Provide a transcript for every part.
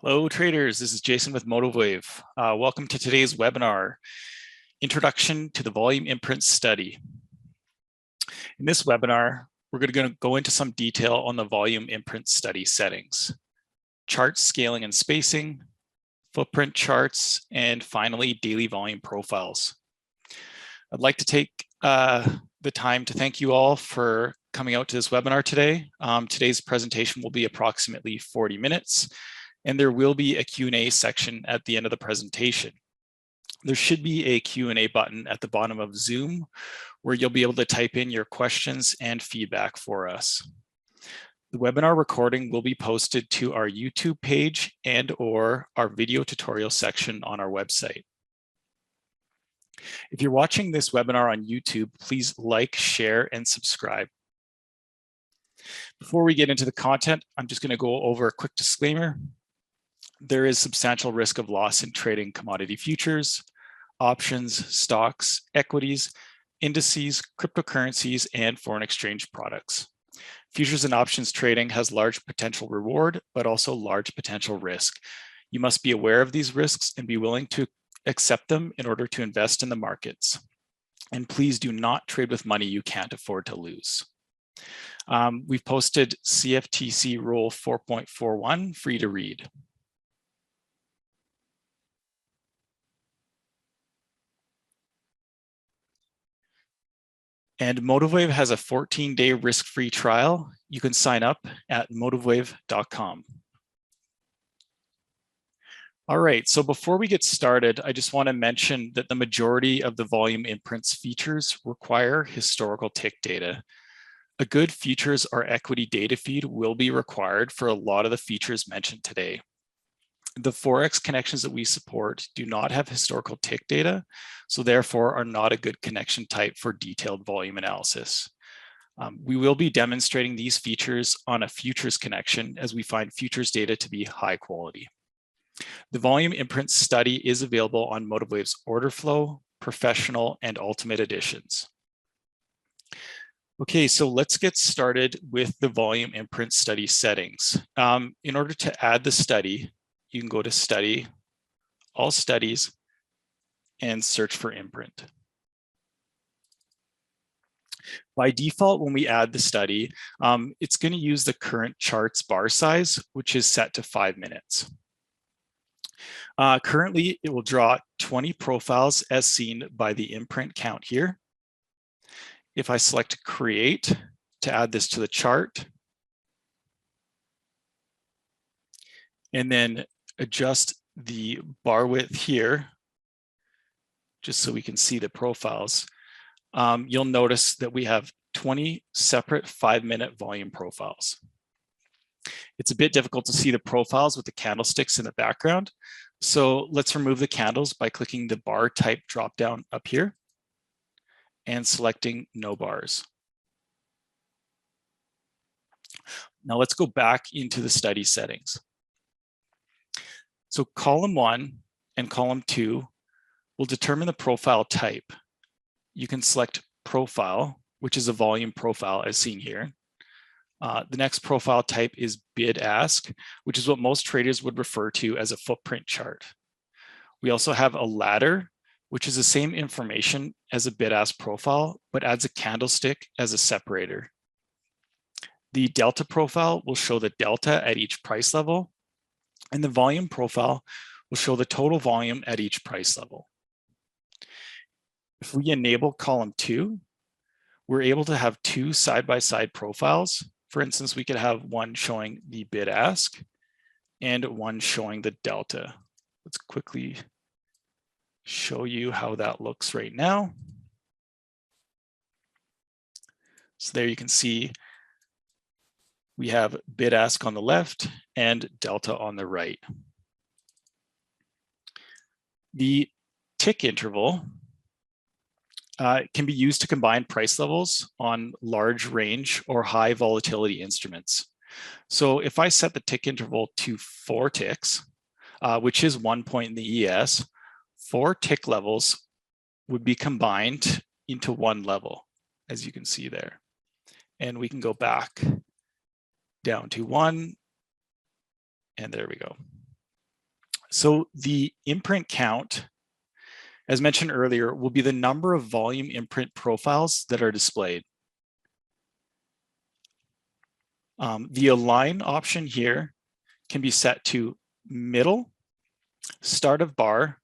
Hello traders, this is Jason with MotiveWave. Welcome to today's webinar, Introduction to the Volume Imprint Study. In this webinar, we're going to go into some detail on the volume imprint study settings, chart scaling and spacing, footprint charts, and finally, daily volume profiles. I'd like to take the time to thank you all for coming out to this webinar today. Today's presentation will be approximately 40 minutes. And there will be a Q&A section at the end of the presentation. There should be a Q&A button at the bottom of Zoom where you'll be able to type in your questions and feedback for us. The webinar recording will be posted to our YouTube page and/or our video tutorial section on our website. If you're watching this webinar on YouTube, please like, share, and subscribe. Before we get into the content, I'm just going to go over a quick disclaimer. There is substantial risk of loss in trading commodity futures, options, stocks, equities, indices, cryptocurrencies, and foreign exchange products. Futures and options trading has large potential reward, but also large potential risk. You must be aware of these risks and be willing to accept them in order to invest in the markets. And please do not trade with money you can't afford to lose. We've posted CFTC Rule 4.41 for you to read. And MotiveWave has a 14-day risk-free trial. You can sign up at motivewave.com. All right, so before we get started, I just want to mention that the majority of the volume imprints features require historical tick data. A good futures or equity data feed will be required for a lot of the features mentioned today. The Forex connections that we support do not have historical tick data, so therefore are not a good connection type for detailed volume analysis. We will be demonstrating these features on a futures connection as we find futures data to be high quality. The volume imprint study is available on MotiveWave's order flow, professional, and ultimate editions. Okay, so let's get started with the volume imprint study settings. In order to add the study, you can go to Study, All Studies, and search for Imprint. By default, when we add the study, it's going to use the current chart's bar size, which is set to 5 minutes. Currently, it will draw 20 profiles as seen by the imprint count here. If I select Create to add this to the chart, and then adjust the bar width here, just so we can see the profiles, you'll notice that we have 20 separate 5-minute volume profiles. It's a bit difficult to see the profiles with the candlesticks in the background. So let's remove the candles by clicking the bar type dropdown up here and selecting no bars. Now let's go back into the study settings. So column 1 and column 2 will determine the profile type. You can select profile, which is a volume profile as seen here. The next profile type is bid ask, which is what most traders would refer to as a footprint chart. We also have a ladder, which is the same information as a bid ask profile, but adds a candlestick as a separator. The delta profile will show the delta at each price level, and the volume profile will show the total volume at each price level. If we enable column 2, we're able to have 2 side-by-side profiles. For instance, we could have one showing the bid ask and one showing the delta. Let's quickly show you how that looks right now. So there you can see we have bid ask on the left and delta on the right. The tick interval can be used to combine price levels on large range or high volatility instruments. So if I set the tick interval to 4 ticks, which is 1 point in the ES, 4 tick levels would be combined into 1 level, as you can see there. And we can go back down to 1, and there we go. So the imprint count, as mentioned earlier, will be the number of volume imprint profiles that are displayed. The align option here can be set to middle, start of bar,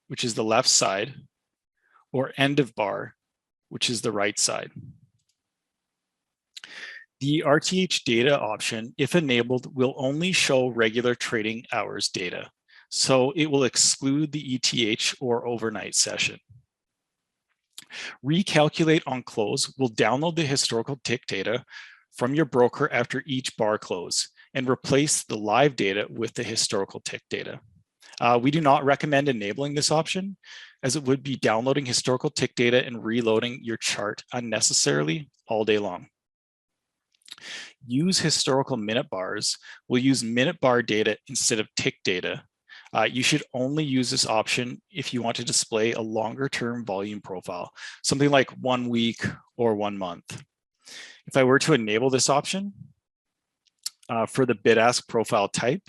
which is the left side, or end of bar, which is the right side. The RTH data option, if enabled, will only show regular trading hours data. So it will exclude the ETH or overnight session. Recalculate on close will download the historical tick data from your broker after each bar close and replace the live data with the historical tick data. We do not recommend enabling this option, as it would be downloading historical tick data and reloading your chart unnecessarily all day long. Use historical minute bars will use minute bar data instead of tick data. You should only use this option if you want to display a longer term volume profile, something like 1 week or 1 month. If I were to enable this option for the bid-ask profile type,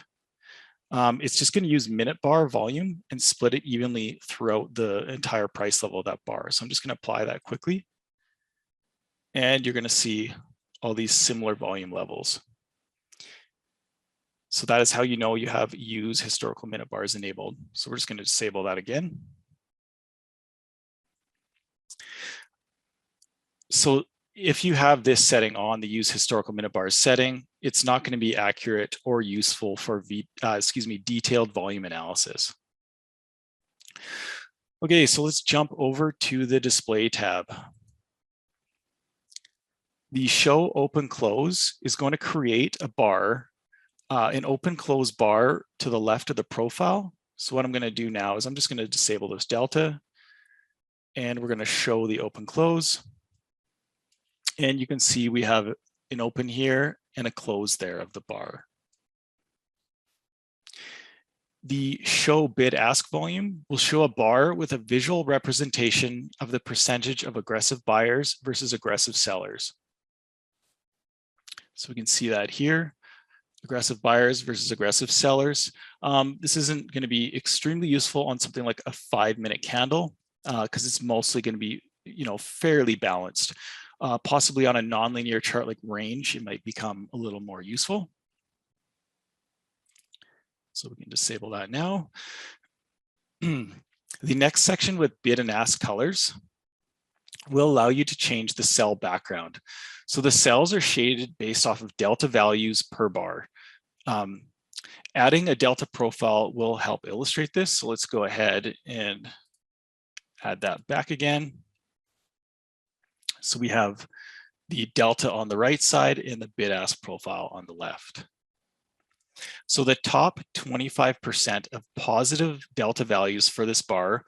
it's just going to use minute bar volume and split it evenly throughout the entire price level of that bar. So I'm just going to apply that quickly. And you're going to see all these similar volume levels. So that is how you know you have use historical minute bars enabled. So we're just going to disable that again. So if you have this setting on, the use historical minute bars setting, it's not going to be accurate or useful for detailed volume analysis. Okay, so let's jump over to the display tab. The show open close is going to create a bar, an open close bar to the left of the profile. So what I'm going to do now is I'm just going to disable this delta, and we're going to show the open close. And you can see we have an open here and a close there of the bar. The show bid ask volume will show a bar with a visual representation of the percentage of aggressive buyers versus aggressive sellers. So we can see that here, aggressive buyers versus aggressive sellers. This isn't going to be extremely useful on something like a 5-minute candle because it's mostly going to be, fairly balanced. Possibly on a nonlinear chart like range, it might become a little more useful. So we can disable that now. The next section with bid and ask colors will allow you to change the cell background. So the cells are shaded based off of delta values per bar. Adding a delta profile will help illustrate this. So let's go ahead and add that back again. So we have the delta on the right side and the bid ask profile on the left. So the top 25% of positive delta values for this bar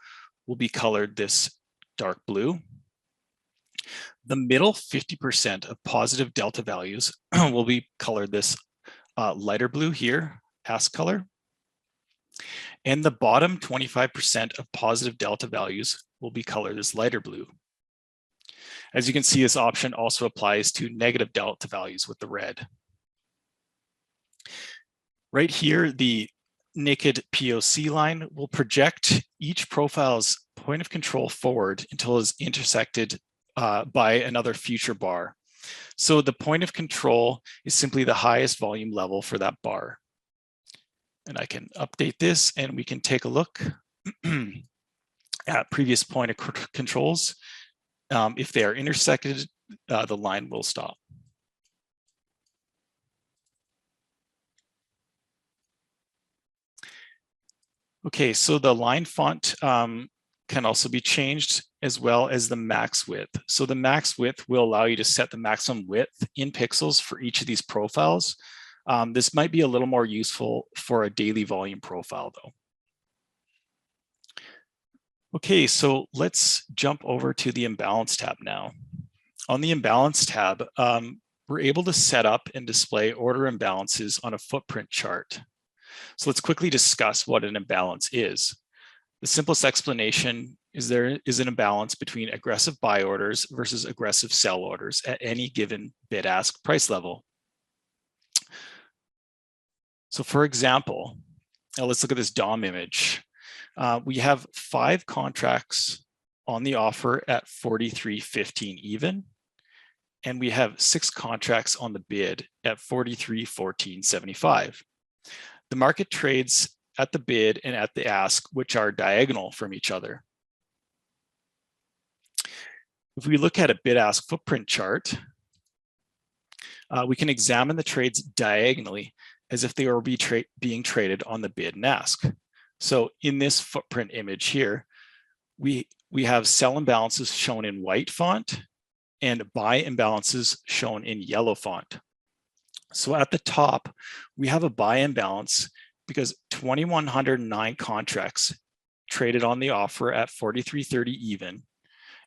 will be colored this dark blue. The middle 50% of positive delta values will be colored this lighter blue here, ask color. And the bottom 25% of positive delta values will be colored this lighter blue. As you can see, this option also applies to negative delta values with the red. Right here, the naked POC line will project each profile's point of control forward until it is intersected by another future bar. So the point of control is simply the highest volume level for that bar. And I can update this and we can take a look at previous point of controls. If they are intersected, the line will stop. Okay, so the line font can also be changed, as well as the max width. So the max width will allow you to set the maximum width in pixels for each of these profiles. This might be a little more useful for a daily volume profile though. Okay, so let's jump over to the Imbalance tab now. On the Imbalance tab, we're able to set up and display order imbalances on a footprint chart. So let's quickly discuss what an imbalance is. The simplest explanation is there is an imbalance between aggressive buy orders versus aggressive sell orders at any given bid-ask price level. So for example, Now let's look at this DOM image. We have 5 contracts on the offer at 43.15 even, and we have 6 contracts on the bid at 43.14.75. The market trades at the bid and at the ask, which are diagonal from each other. If we look at a bid-ask footprint chart, we can examine the trades diagonally as if they were being traded on the bid and ask. So in this footprint image here, we have sell imbalances shown in white font and buy imbalances shown in yellow font. So at the top, we have a buy imbalance because 2,109 contracts traded on the offer at 43.30 even,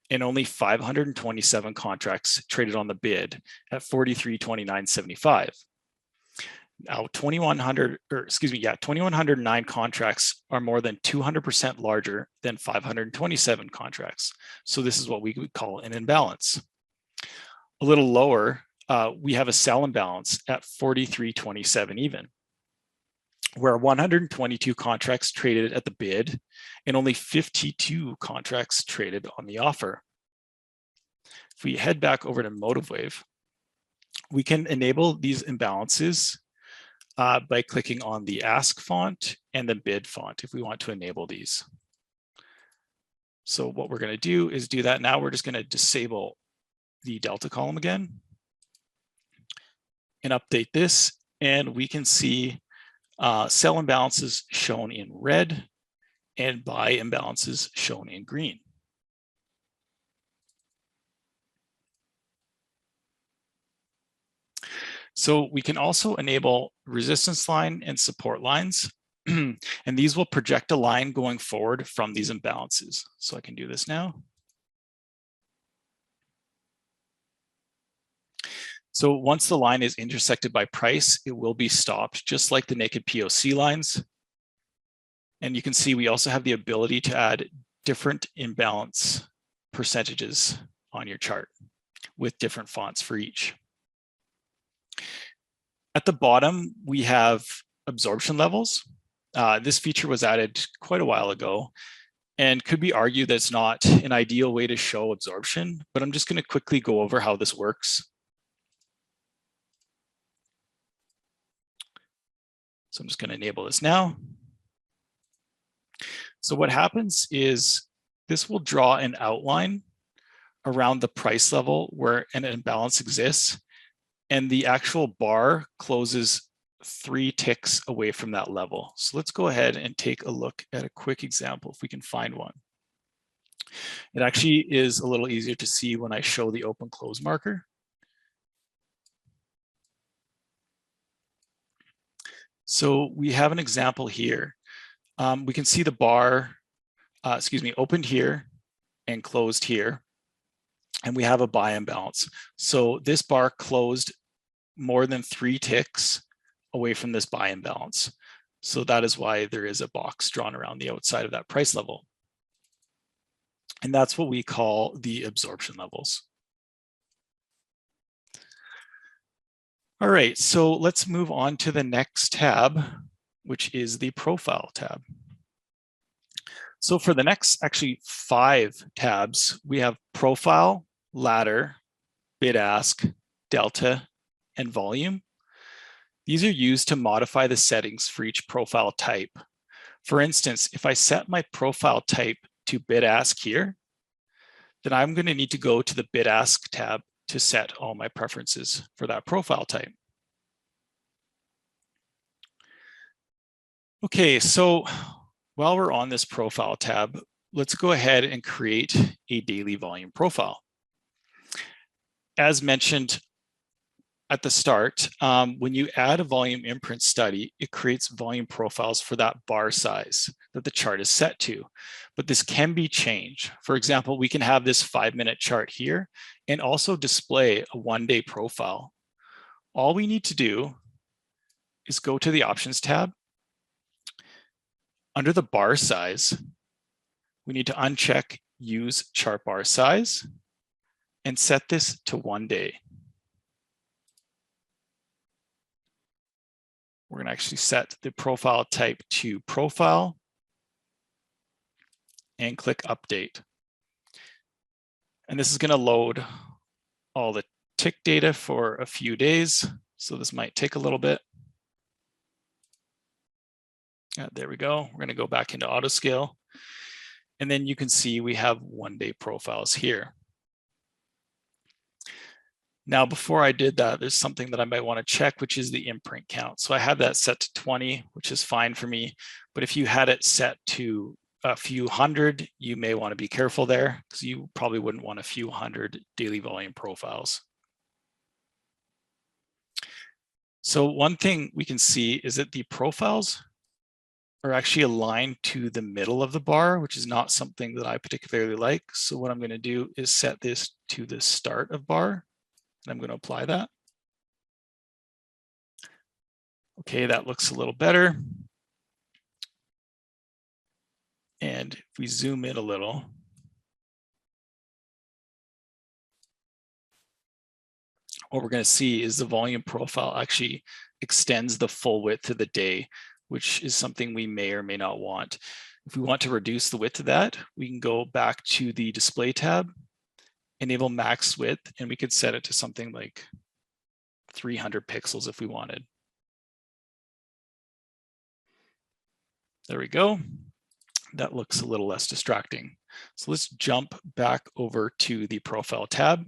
and only 527 contracts traded on the bid at 43.29.75. Now, 2,109 contracts are more than 200% larger than 527 contracts. So this is what we would call an imbalance. A little lower, we have a sell imbalance at 43.27 even, where 122 contracts traded at the bid and only 52 contracts traded on the offer. If we head back over to MotiveWave, we can enable these imbalances by clicking on the ask font and the bid font if we want to enable these. So what we're going to do is do that now. We're just going to disable the delta column again and update this, and we can see sell imbalances shown in red and buy imbalances shown in green. So we can also enable resistance line and support lines, and these will project a line going forward from these imbalances. So I can do this now. So once the line is intersected by price, it will be stopped, just like the naked POC lines. And you can see we also have the ability to add different imbalance percentages on your chart with different fonts for each. At the bottom, we have absorption levels. This feature was added quite a while ago and could be argued that it's not an ideal way to show absorption, but I'm just going to quickly go over how this works. So I'm just going to enable this now. So what happens is this will draw an outline around the price level where an imbalance exists, and the actual bar closes 3 ticks away from that level. So let's go ahead and take a look at a quick example if we can find one. It actually is a little easier to see when I show the open close marker. So we have an example here. We can see the bar, opened here and closed here, and we have a buy imbalance. So this bar closed more than 3 ticks away from this buy imbalance. So that is why there is a box drawn around the outside of that price level. And that's what we call the absorption levels. All right, so let's move on to the next tab, which is the profile tab. So for the next actually 5 tabs, we have profile, ladder, bid ask, delta, and volume. These are used to modify the settings for each profile type. For instance, if I set my profile type to bid ask here, then I'm going to need to go to the bid ask tab to set all my preferences for that profile type. Okay, so while we're on this profile tab, let's go ahead and create a daily volume profile. As mentioned at the start, when you add a volume imprint study, it creates volume profiles for that bar size that the chart is set to. But this can be changed. For example, we can have this 5-minute chart here and also display a 1-day profile. All we need to do is go to the options tab. Under the bar size, we need to uncheck use chart bar size and set this to 1 day. We're going to actually set the profile type to profile and click update. And this is going to load all the tick data for a few days. So this might take a little bit. There we go. We're going to go back into auto scale. And then you can see we have 1-day profiles here. Now, before I did that, there's something that I might want to check, which is the imprint count. So I have that set to 20, which is fine for me. But if you had it set to a few hundred, you may want to be careful there, because you probably wouldn't want a few hundred daily volume profiles. So one thing we can see is that the profiles are actually aligned to the middle of the bar, which is not something that I particularly like. So what I'm going to do is set this to the start of bar. And I'm going to apply that. Okay, that looks a little better. And if we zoom in a little, what we're going to see is the volume profile actually extends the full width of the day, which is something we may or may not want. If we want to reduce the width of that, we can go back to the display tab, enable max width, and we could set it to something like 300 pixels if we wanted. There we go. That looks a little less distracting. So let's jump back over to the profile tab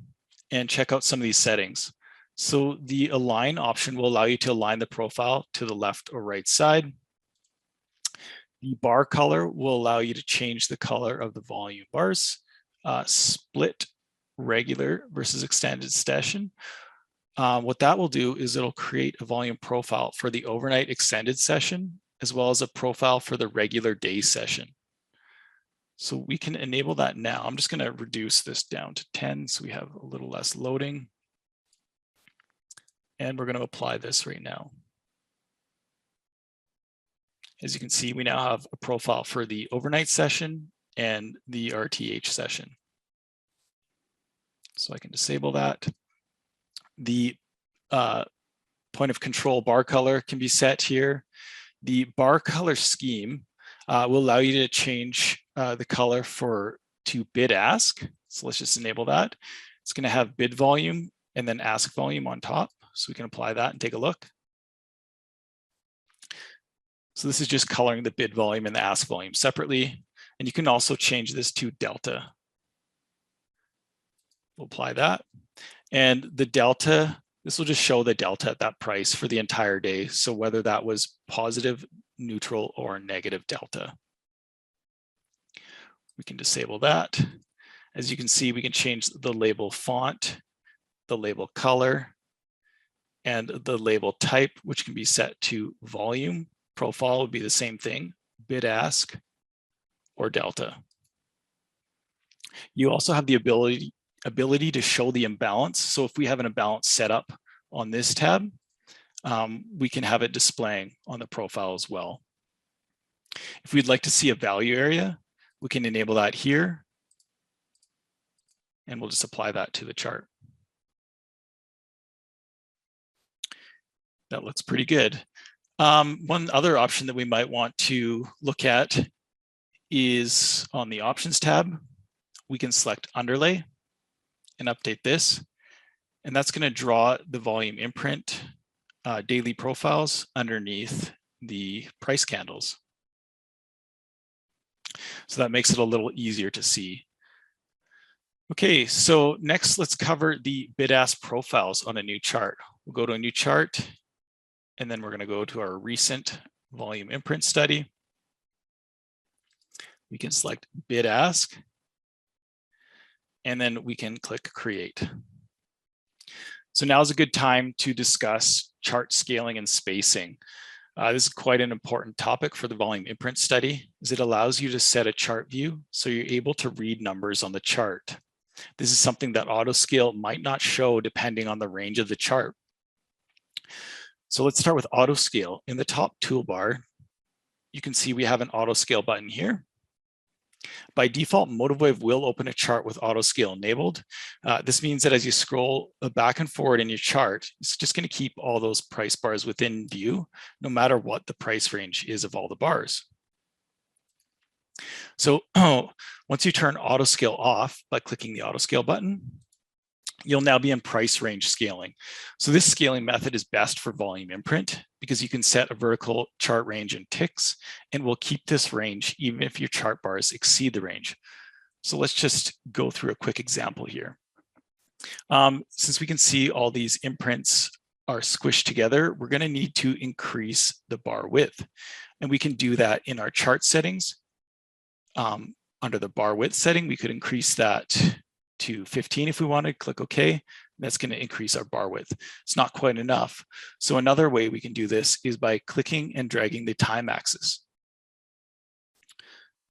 and check out some of these settings. So the align option will allow you to align the profile to the left or right side. The bar color will allow you to change the color of the volume bars. Split regular versus extended session. What that will do is it'll create a volume profile for the overnight extended session, as well as a profile for the regular day session. So we can enable that now. I'm just going to reduce this down to 10 so we have a little less loading. And we're going to apply this right now. As you can see, we now have a profile for the overnight session and the RTH session. So I can disable that. The point of control bar color can be set here. The bar color scheme will allow you to change the color to bid ask. So let's just enable that. It's going to have bid volume and then ask volume on top. So we can apply that and take a look. So this is just coloring the bid volume and the ask volume separately. And you can also change this to delta. We'll apply that. And the delta, this will just show the delta at that price for the entire day. So whether that was positive, neutral, or negative delta. We can disable that. As you can see, we can change the label font, the label color, and the label type, which can be set to volume. Profile would be the same thing, bid ask, or delta. You also have the ability to show the imbalance. So if we have an imbalance set up on this tab, we can have it displaying on the profile as well. If we'd like to see a value area, we can enable that here. And we'll just apply that to the chart. That looks pretty good. One other option that we might want to look at is on the options tab. We can select underlay and update this. And that's going to draw the volume imprint daily profiles underneath the price candles. So that makes it a little easier to see. Okay, so next let's cover the bid-ask profiles on a new chart. We'll go to a new chart, and then we're going to go to our recent volume imprint study. We can select bid-ask, and then we can click create. So now is a good time to discuss chart scaling and spacing. This is quite an important topic for the volume imprint study, as it allows you to set a chart view so you're able to read numbers on the chart. This is something that auto scale might not show depending on the range of the chart. So let's start with auto scale. In the top toolbar, you can see we have an auto scale button here. By default, MotiveWave will open a chart with auto scale enabled. This means that as you scroll back and forward in your chart, it's just going to keep all those price bars within view, no matter what the price range is of all the bars. So once you turn auto scale off by clicking the auto scale button, you'll now be in price range scaling. So this scaling method is best for volume imprint because you can set a vertical chart range in ticks and will keep this range even if your chart bars exceed the range. So let's just go through a quick example here. Since we can see all these imprints are squished together, we're going to need to increase the bar width. And we can do that in our chart settings. Under the bar width setting, we could increase that to 15 if we wanted, click OK. That's going to increase our bar width. It's not quite enough. So another way we can do this is by clicking and dragging the time axis.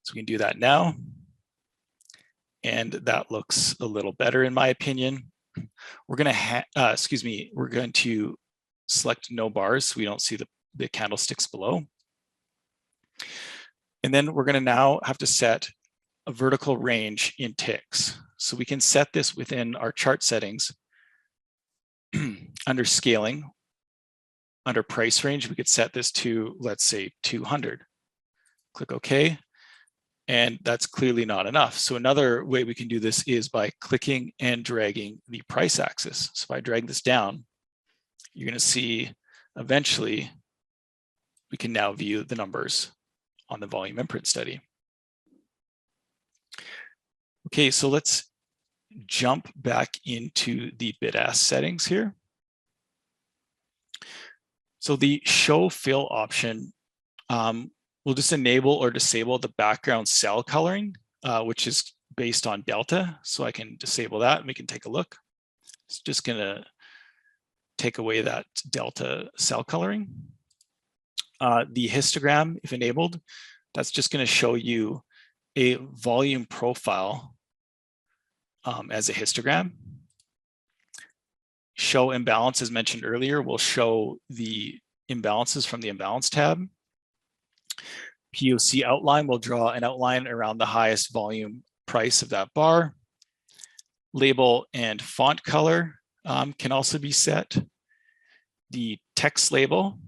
So we can do that now. And that looks a little better in my opinion. We're going to, we're going to select no bars so we don't see the candlesticks below. And then we're going to now have to set a vertical range in ticks. So we can set this within our chart settings. Under scaling, under price range, we could set this to, let's say, 200. Click OK. And that's clearly not enough. So another way we can do this is by clicking and dragging the price axis. So if I drag this down, you're going to see eventually we can now view the numbers on the volume imprint study. Okay, so let's jump back into the bid-ask settings here. So the show fill option will just enable or disable the background cell coloring, which is based on delta. So I can disable that and we can take a look. It's just gonna take away that delta cell coloring. The histogram, if enabled, that's just gonna show you a volume profile as a histogram. Show imbalance, as mentioned earlier, will show the imbalances from the imbalance tab. POC outline will draw an outline around the highest volume price of that bar. Label and font color can also be set. The text label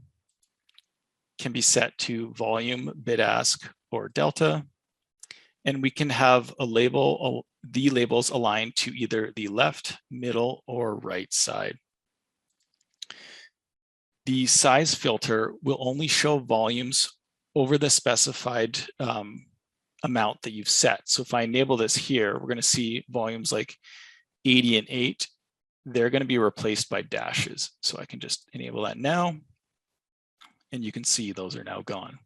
can be set to volume, bid ask, or delta. And we can have a label, the labels aligned to either the left, middle, or right side. The size filter will only show volumes over the specified amount that you've set. So if I enable this here, we're going to see volumes like 80 and 8. They're going to be replaced by dashes. So I can just enable that now. And you can see those are now gone.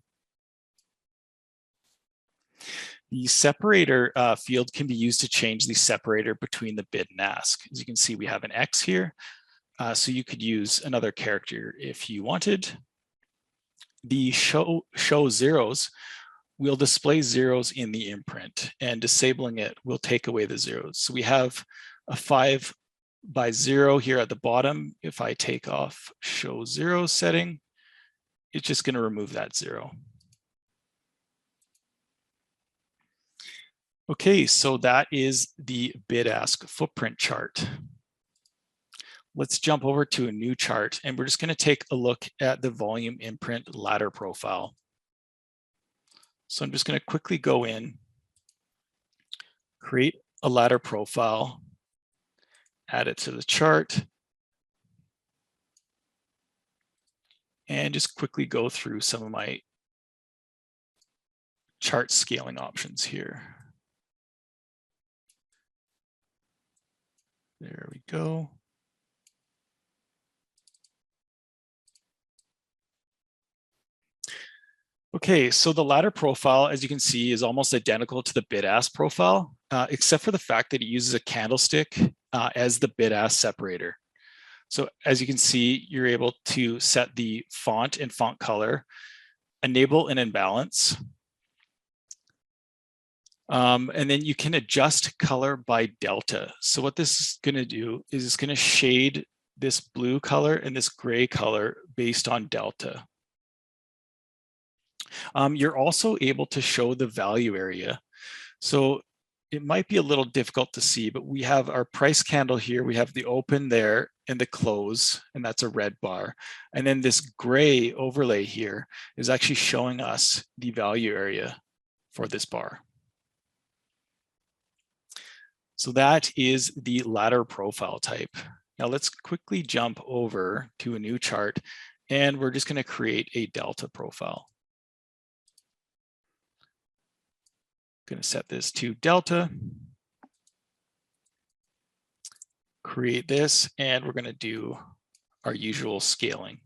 The separator field can be used to change the separator between the bid and ask. As you can see, we have an X here. So you could use another character if you wanted. The show zeros will display zeros in the imprint, and disabling it will take away the zeros. So we have a 5 by 0 here at the bottom. If I take off show zero setting, it's just going to remove that 0. Okay, so that is the bid-ask footprint chart. Let's jump over to a new chart, and we're just going to take a look at the volume imprint ladder profile. So I'm just going to quickly go in, create a ladder profile, add it to the chart, and just quickly go through some of my chart scaling options here. There we go. Okay, so the ladder profile, as you can see, is almost identical to the bid-ask profile, except for the fact that it uses a candlestick as the bid-ask separator. So as you can see, you're able to set the font and font color, enable an imbalance, and then you can adjust color by delta. So what this is going to do is it's going to shade this blue color and this gray color based on delta. You're also able to show the value area. So it might be a little difficult to see, but we have our price candle here. We have the open there and the close, and that's a red bar. And then this gray overlay here is actually showing us the value area for this bar. So that is the ladder profile type. Now let's quickly jump over to a new chart, and we're just going to create a delta profile. Going to set this to delta, create this, and we're going to do our usual scaling.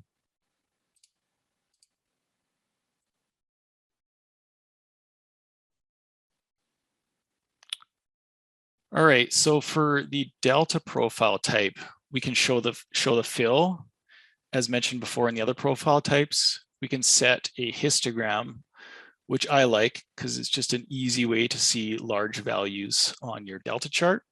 All right, so for the delta profile type, we can show the fill, as mentioned before in the other profile types. We can set a histogram, which I like because it's just an easy way to see large values on your delta chart.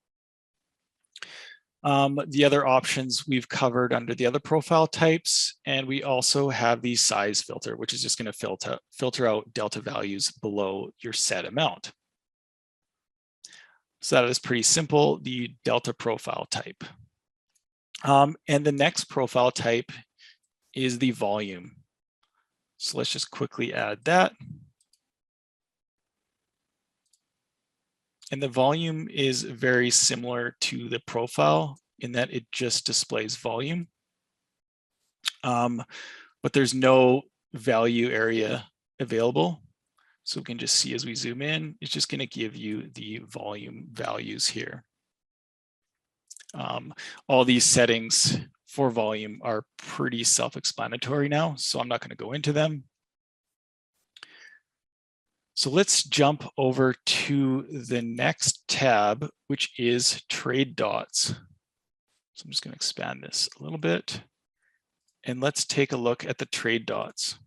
The other options we've covered under the other profile types, and we also have the size filter, which is just going to filter out delta values below your set amount. So that is pretty simple, the delta profile type. And the next profile type is the volume. So let's just quickly add that. And the volume is very similar to the profile in that it just displays volume. But there's no value area available. So we can just see as we zoom in, it's just going to give you the volume values here. All these settings for volume are pretty self-explanatory now, so I'm not going to go into them. So let's jump over to the next tab, which is trade dots. So I'm just going to expand this a little bit, and let's take a look at the trade dots.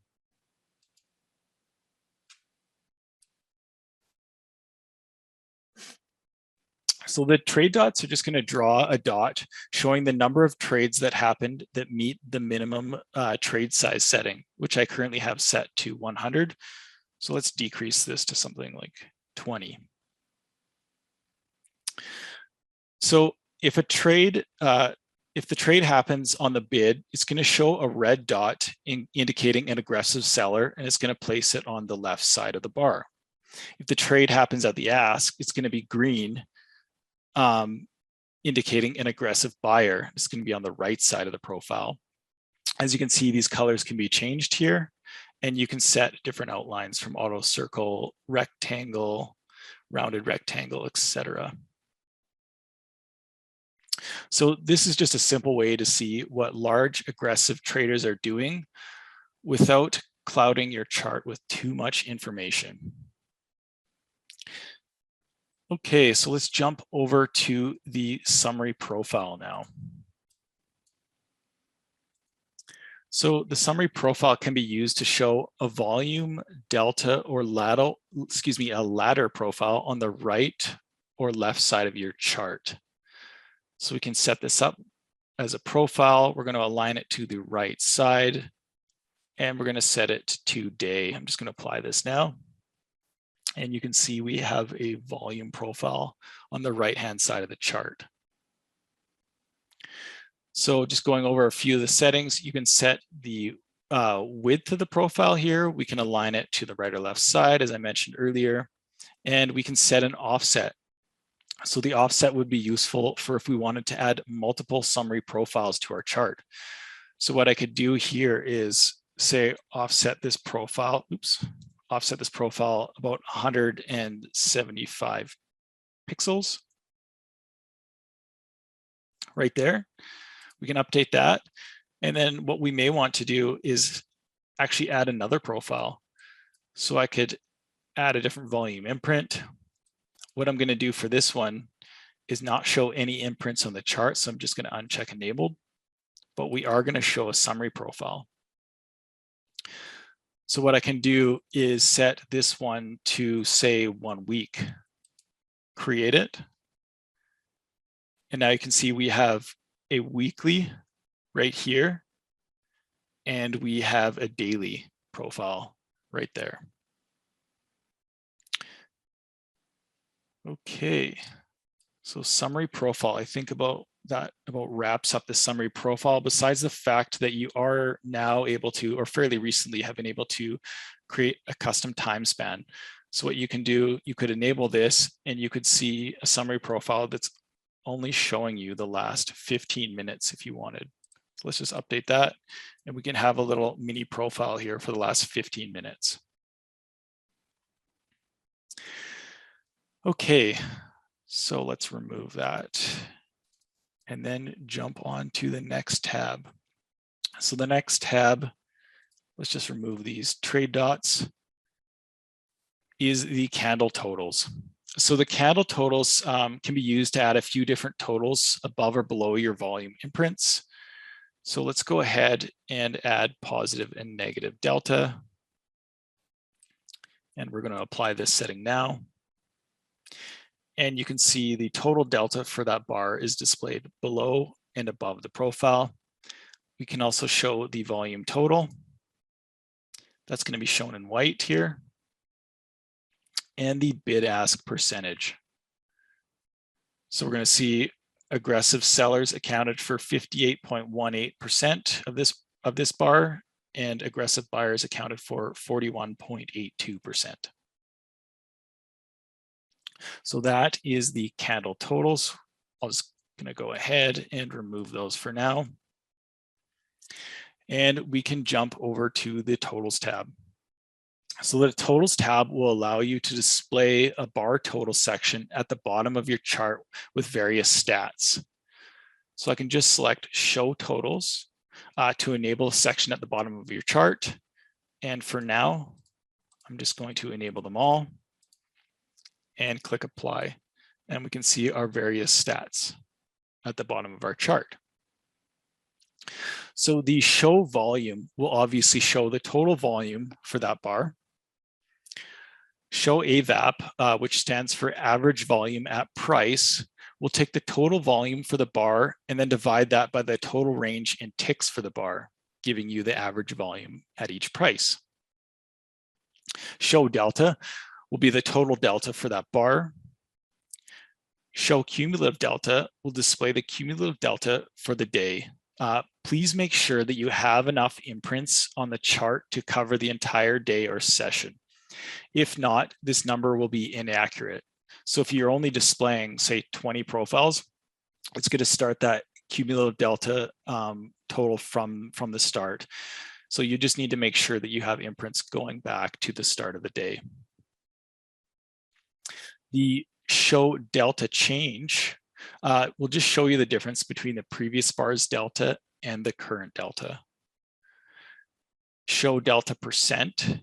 So the trade dots are just going to draw a dot showing the number of trades that happened that meet the minimum trade size setting, which I currently have set to 100. So let's decrease this to something like 20. So if a trade, if the trade happens on the bid, it's going to show a red dot indicating an aggressive seller, and it's going to place it on the left side of the bar. If the trade happens at the ask, it's going to be green, indicating an aggressive buyer. It's going to be on the right side of the profile. As you can see, these colors can be changed here, and you can set different outlines from auto circle, rectangle, rounded rectangle, etc. So this is just a simple way to see what large aggressive traders are doing without clouding your chart with too much information. Okay, so let's jump over to the summary profile now. So the summary profile can be used to show a volume, delta, or a ladder profile on the right or left side of your chart. So we can set this up as a profile. We're going to align it to the right side, and we're going to set it to day. I'm just going to apply this now. And you can see we have a volume profile on the right-hand side of the chart. So just going over a few of the settings, you can set the width of the profile here. We can align it to the right or left side, as I mentioned earlier, and we can set an offset. So the offset would be useful for if we wanted to add multiple summary profiles to our chart. So what I could do here is say offset this profile about 175 pixels right there. We can update that. And then what we may want to do is actually add another profile. So I could add a different volume imprint. What I'm going to do for this one is not show any imprints on the chart. So I'm just going to uncheck enabled, but we are going to show a summary profile. So what I can do is set this one to say 1 week, create it. And now you can see we have a weekly right here, and we have a daily profile right there. Okay, so summary profile, I think about wraps up the summary profile, besides the fact that you are now able to, or fairly recently have been able to create a custom time span. So what you can do, you could enable this and you could see a summary profile that's only showing you the last 15 minutes if you wanted. So let's just update that and we can have a little mini profile here for the last 15 minutes. Okay, so let's remove that and then jump on to the next tab. So the next tab, let's just remove these trade dots, is the candle totals. So the candle totals can be used to add a few different totals above or below your volume imprints. So let's go ahead and add positive and negative delta. And we're going to apply this setting now. And you can see the total delta for that bar is displayed below and above the profile. We can also show the volume total. That's going to be shown in white here. And the bid-ask percentage. So we're going to see aggressive sellers accounted for 58.18% of this bar, and aggressive buyers accounted for 41.82%. So that is the candle totals. I'm just going to go ahead and remove those for now. And we can jump over to the totals tab. So the totals tab will allow you to display a bar total section at the bottom of your chart with various stats. So I can just select show totals to enable a section at the bottom of your chart. And for now, I'm just going to enable them all and click apply. And we can see our various stats at the bottom of our chart. So the show volume will obviously show the total volume for that bar. Show AVAP, which stands for average volume at price, will take the total volume for the bar and then divide that by the total range in ticks for the bar, giving you the average volume at each price. Show delta will be the total delta for that bar. Show cumulative delta will display the cumulative delta for the day. Please make sure that you have enough imprints on the chart to cover the entire day or session. If not, this number will be inaccurate. So if you're only displaying, say, 20 profiles, it's going to start that cumulative delta total from the start. So you just need to make sure that you have imprints going back to the start of the day. The show delta change will just show you the difference between the previous bar's delta and the current delta. Show delta percent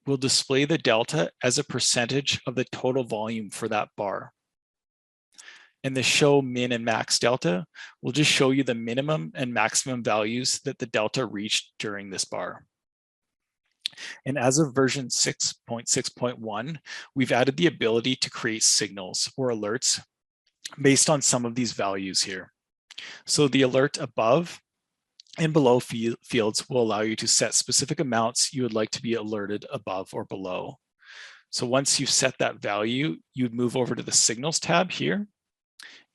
will display the delta as a percentage of the total volume for that bar. And the show min and max delta will just show you the minimum and maximum values that the delta reached during this bar. And as of version 6.6.1, we've added the ability to create signals or alerts based on some of these values here. So the alert above and below fields will allow you to set specific amounts you would like to be alerted above or below. So once you've set that value, you'd move over to the signals tab here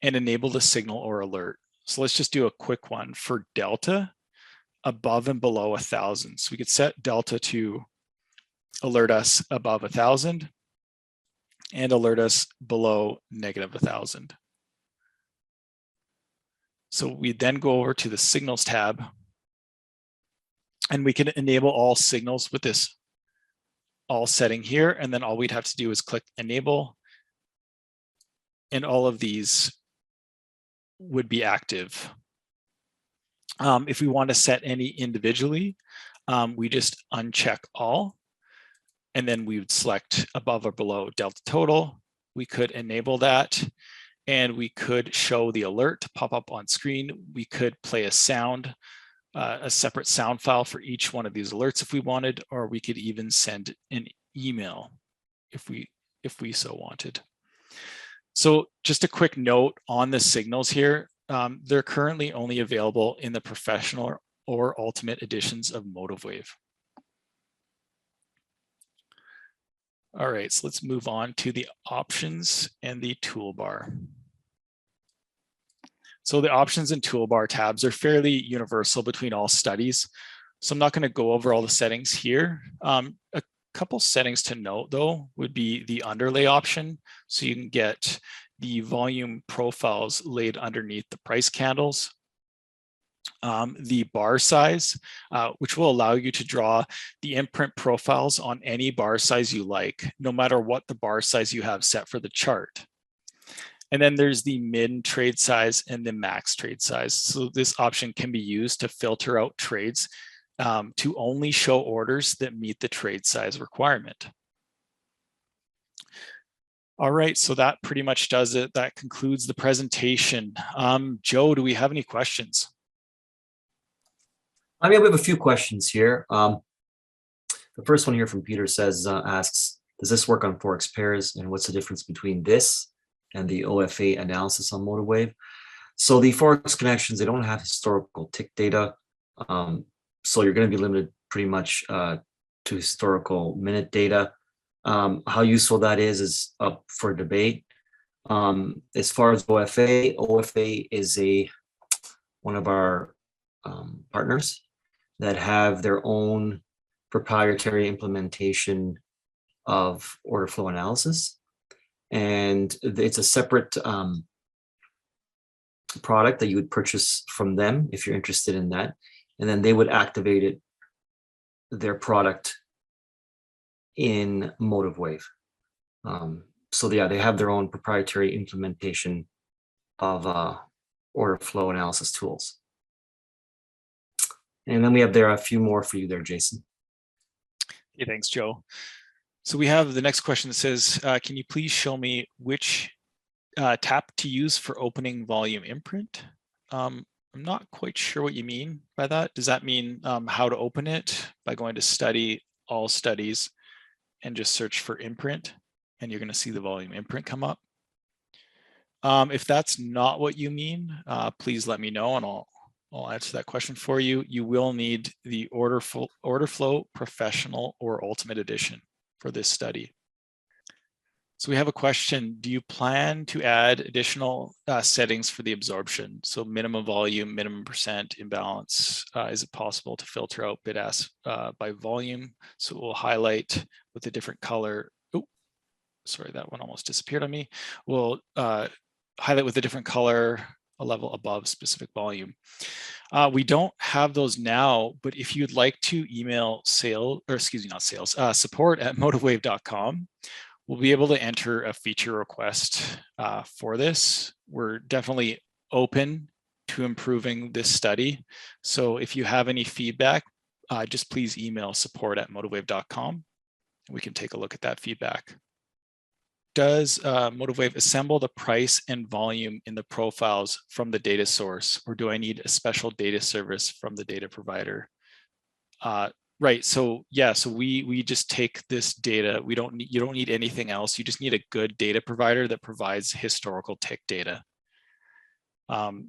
and enable the signal or alert. So let's just do a quick one for delta above and below 1,000. So we could set delta to alert us above 1,000 and alert us below negative 1,000. So we then go over to the signals tab and we can enable all signals with this all setting here. And then all we'd have to do is click enable and all of these would be active. If we want to set any individually, we just uncheck all and then we would select above or below delta total. We could enable that and we could show the alert pop up on screen. We could play a sound, a separate sound file for each one of these alerts if we wanted, or we could even send an email if we so wanted. So just a quick note on the signals here. They're currently only available in the professional or ultimate editions of MotiveWave. All right, so let's move on to the options and the toolbar. So the options and toolbar tabs are fairly universal between all studies. So I'm not going to go over all the settings here. A couple settings to note though would be the underlay option. So you can get the volume profiles laid underneath the price candles. The bar size, which will allow you to draw the imprint profiles on any bar size you like, no matter what the bar size you have set for the chart. And then there's the min trade size and the max trade size. So this option can be used to filter out trades to only show orders that meet the trade size requirement. All right, so that pretty much does it. That concludes the presentation. Joe, do we have any questions? I mean, we have a few questions here. The first one here from Peter asks, does this work on Forex pairs, and what's the difference between this and the OFA analysis on MotiveWave? So the Forex connections, they don't have historical tick data. So you're going to be limited pretty much to historical minute data. How useful that is up for debate. As far as OFA is one of our partners that have their own proprietary implementation of order flow analysis. And it's a separate product that you would purchase from them if you're interested in that. And then they would activate their product in MotiveWave. So yeah, they have their own proprietary implementation of order flow analysis tools. And then we have a few more for you there, Jason. Okay, thanks, Joe. So we have the next question that says, can you please show me which tap to use for opening volume imprint? I'm not quite sure what you mean by that. Does that mean how to open it by going to study, all studies, and just search for imprint, and you're going to see the volume imprint come up? If that's not what you mean, please let me know and I'll answer that question for you. You will need the order flow professional or ultimate edition for this study. So we have a question, do you plan to add additional settings for the absorption? So minimum volume, minimum percent, imbalance. Is it possible to filter out bid-ask by volume? So it will highlight with a different color. Oh, sorry, that one almost disappeared on me. We'll highlight with a different color, a level above specific volume. We don't have those now, but if you'd like to email support at MotiveWave.com, we'll be able to enter a feature request for this. We're definitely open to improving this study. So if you have any feedback, just please email support at MotiveWave.com. We can take a look at that feedback. Does MotiveWave assemble the price and volume in the profiles from the data source, or do I need a special data service from the data provider? Right. So yeah. So we just take this data. You don't need anything else. You just need a good data provider that provides historical tick data.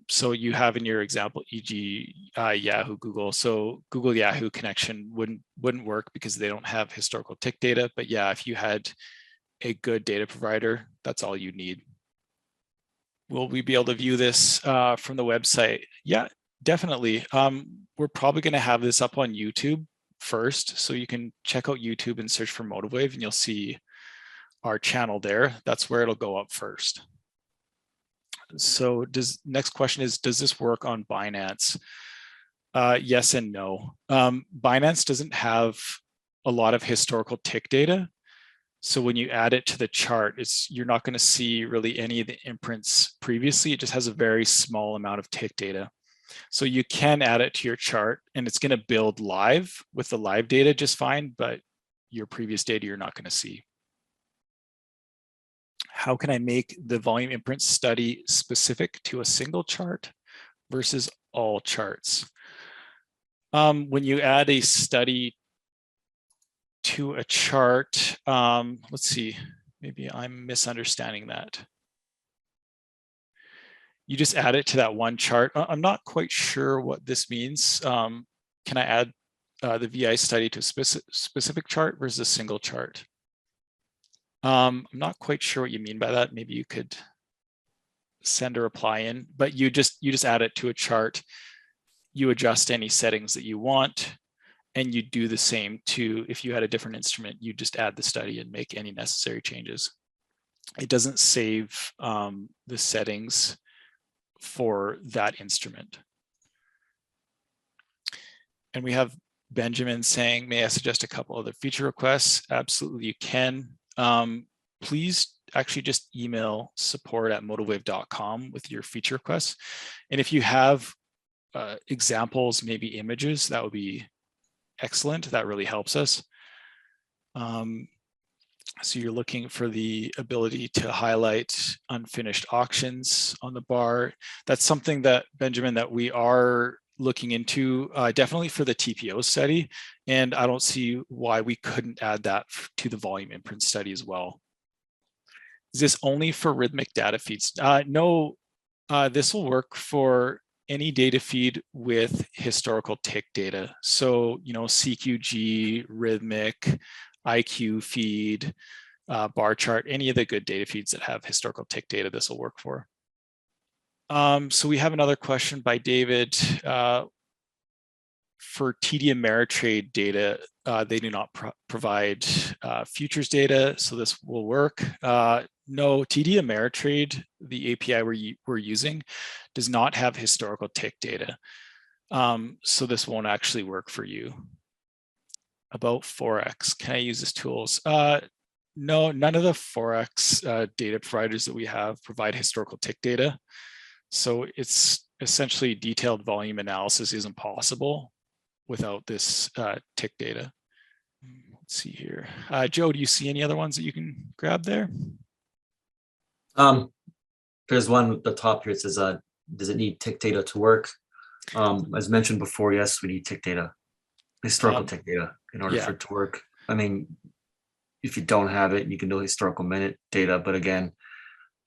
So you have in your example, e.g., Yahoo, Google. So Google Yahoo connection wouldn't work because they don't have historical tick data. But yeah, if you had a good data provider, that's all you need. Will we be able to view this from the website? Yeah, definitely. We're probably going to have this up on YouTube first, so you can check out YouTube and search for MotiveWave, and you'll see our channel there. That's where it'll go up first. So next question is, does this work on Binance? Yes and no. Binance doesn't have a lot of historical tick data. So when you add it to the chart, you're not going to see really any of the imprints previously. It just has a very small amount of tick data. So you can add it to your chart and it's going to build live with the live data just fine, but your previous data you're not going to see. How can I make the volume imprint study specific to a single chart versus all charts? When you add a study to a chart, let's see, maybe I'm misunderstanding that. You just add it to that one chart. I'm not quite sure what this means. Can I add the VI study to a specific chart versus a single chart? I'm not quite sure what you mean by that. Maybe you could send a reply in, but you just add it to a chart. You adjust any settings that you want, and you do the same to, if you had a different instrument, you just add the study and make any necessary changes. It doesn't save the settings for that instrument. And we have Benjamin saying, may I suggest a couple other feature requests? Absolutely, you can. Please actually just email support@motivewave.com with your feature requests. And if you have examples, maybe images, that would be excellent. That really helps us. So you're looking for the ability to highlight unfinished auctions on the bar. That's something that, Benjamin, that we are looking into, definitely for the TPO study. And I don't see why we couldn't add that to the volume imprint study as well. Is this only for rhythmic data feeds? No, this will work for any data feed with historical tick data. So, CQG, rhythmic, IQ feed, bar chart, any of the good data feeds that have historical tick data, this will work for. So we have another question by David. For TD Ameritrade data, they do not provide futures data, so this will work. No, TD Ameritrade, the API we're using, does not have historical tick data. So this won't actually work for you. About Forex, can I use this tools? No, none of the Forex data providers that we have provide historical tick data. So it's essentially detailed volume analysis isn't possible without this tick data. Let's see here. Joe, do you see any other ones that you can grab there? There's one at the top here. It says, does it need tick data to work? As mentioned before, yes, we need tick data, historical tick data in order for it to work. I mean, if you don't have it, you can do historical minute data, but again,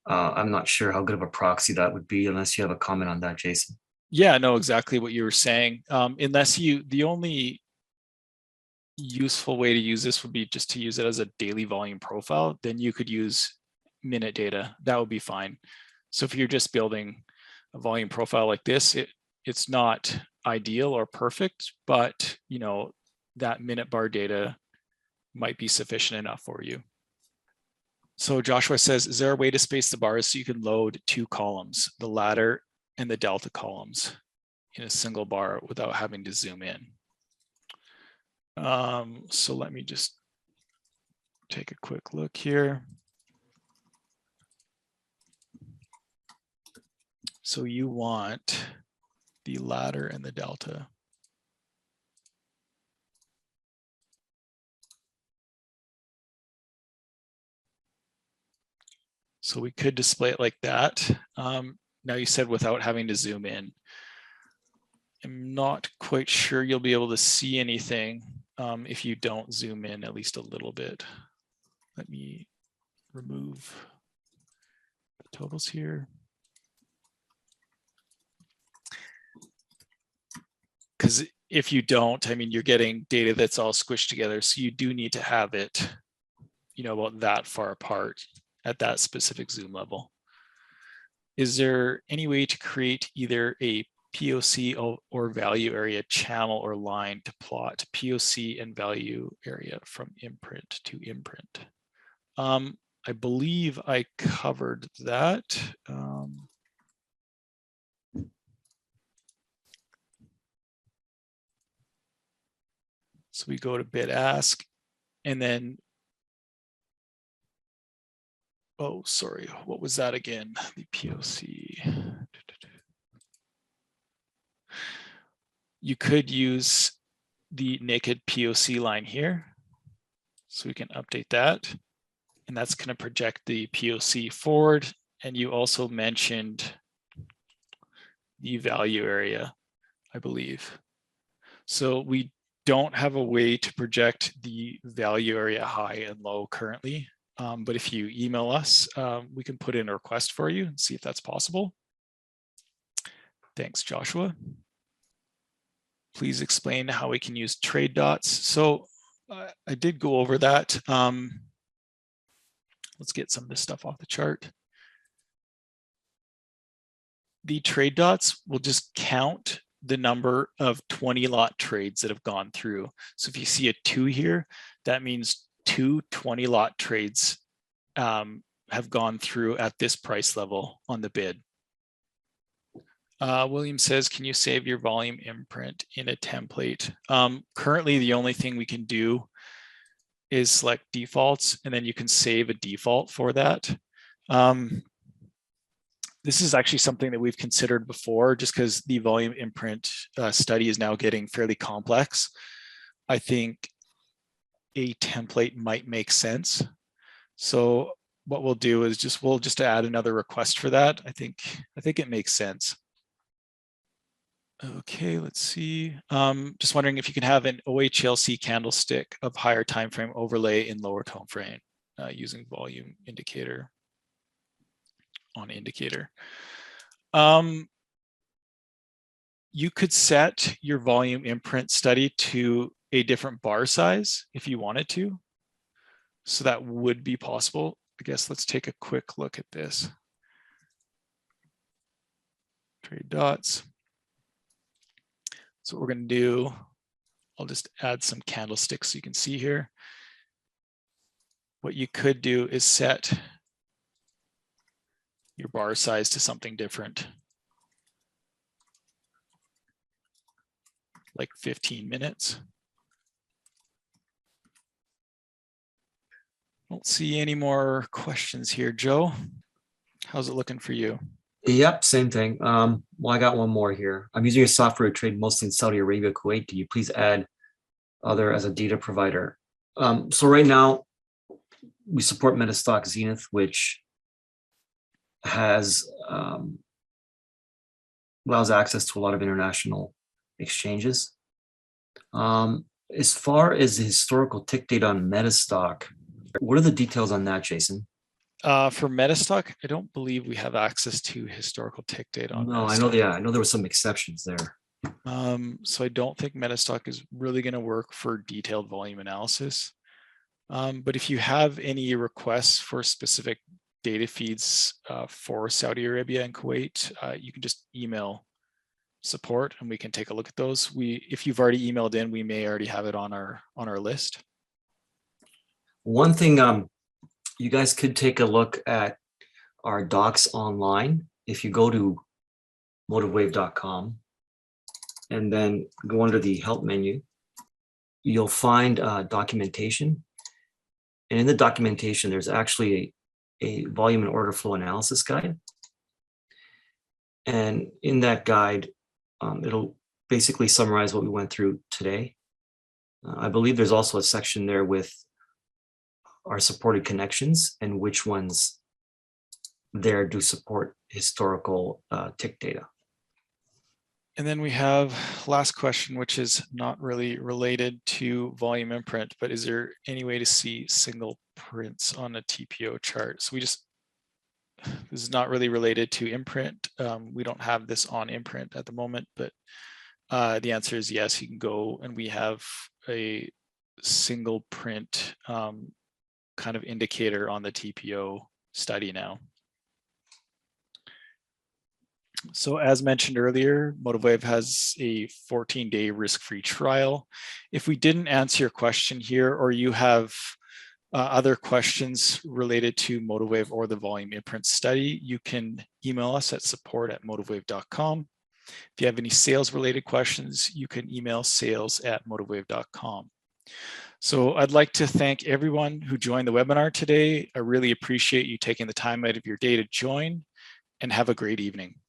I'm not sure how good of a proxy that would be unless you have a comment on that, Jason. Yeah, no, exactly what you were saying. Unless the only useful way to use this would be just to use it as a daily volume profile, then you could use minute data. That would be fine. So if you're just building a volume profile like this, it's not ideal or perfect, but that minute bar data might be sufficient enough for you. So Joshua says, is there a way to space the bars so you can load two columns, the ladder and the delta columns, in a single bar without having to zoom in? So let me just take a quick look here. So you want the ladder and the delta. So we could display it like that. Now you said without having to zoom in. I'm not quite sure you'll be able to see anything if you don't zoom in at least a little bit. Let me remove the totals here. Because if you don't, I mean, you're getting data that's all squished together. So you do need to have it, about that far apart at that specific zoom level. Is there any way to create either a POC or value area channel or line to plot POC and value area from imprint to imprint? I believe I covered that. So we go to bid ask, and then, oh, sorry, what was that again? The POC. You could use the naked POC line here. So we can update that. And that's going to project the POC forward. And you also mentioned the value area, I believe. So we don't have a way to project the value area high and low currently. But if you email us, we can put in a request for you and see if that's possible. Thanks, Joshua. Please explain how we can use trade dots. So I did go over that. Let's get some of this stuff off the chart. The trade dots will just count the number of 20 lot trades that have gone through. So if you see a 2 here, that means 2 20 lot trades have gone through at this price level on the bid. William says, can you save your volume imprint in a template? Currently, the only thing we can do is select defaults, and then you can save a default for that. This is actually something that we've considered before, just because the volume imprint study is now getting fairly complex. I think a template might make sense. So what we'll do is we'll just add another request for that. I think it makes sense. Okay, let's see. Just wondering if you can have an OHLC candlestick of higher time frame overlay in lower time frame using volume indicator on indicator. You could set your volume imprint study to a different bar size if you wanted to. So that would be possible. I guess let's take a quick look at this. Trade dots. So what we're going to do, I'll just add some candlesticks so you can see here. What you could do is set your bar size to something different, like 15 minutes. Don't see any more questions here, Joe. How's it looking for you? Yep, same thing. Well, I got one more here. I'm using your software to trade mostly in Saudi Arabia, Kuwait. Can you please add other as a data provider? So right now, we support Metastock Zenith, which has allows access to a lot of international exchanges. As far as the historical tick data on Metastock, what are the details on that, Jason? For Metastock, I don't believe we have access to historical tick data on Metastock. I know there were some exceptions there. So I don't think Metastock is really going to work for detailed volume analysis. But if you have any requests for specific data feeds for Saudi Arabia and Kuwait, you can just email support and we can take a look at those. If you've already emailed in, we may already have it on our list. One thing, you guys could take a look at our docs online. If you go to MotiveWave.com and then go under the help menu, you'll find documentation. And in the documentation, there's actually a volume and order flow analysis guide. And in that guide, it'll basically summarize what we went through today. I believe there's also a section there with our supported connections and which ones there do support historical tick data. And then we have last question, which is not really related to volume imprint, but is there any way to see single prints on a TPO chart? So this is not really related to imprint. We don't have this on imprint at the moment, but the answer is yes, you can go and we have a single print kind of indicator on the TPO study now. So as mentioned earlier, MotiveWave has a 14-day risk-free trial. If we didn't answer your question here, or you have other questions related to MotiveWave or the volume imprint study, you can email us at support@motivewave.com. If you have any sales-related questions, you can email sales@motivewave.com. So I'd like to thank everyone who joined the webinar today. I really appreciate you taking the time out of your day to join, and have a great evening.